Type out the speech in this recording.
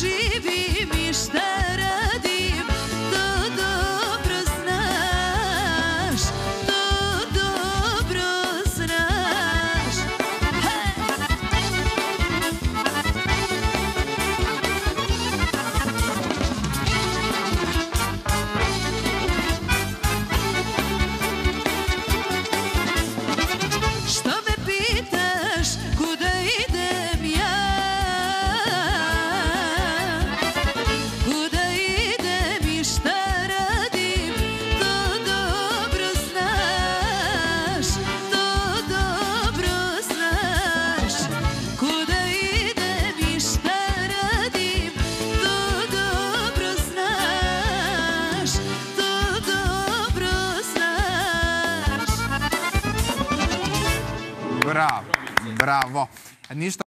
živim i šta radim, to dobro znaš, to dobro znaš. Što me pitaš kuda idem ja, kuda idem i šta radim, to dobro znaš, to dobro znaš. Kuda idem i šta radim, to dobro znaš, to dobro znaš. Bravo, bravo. Ništa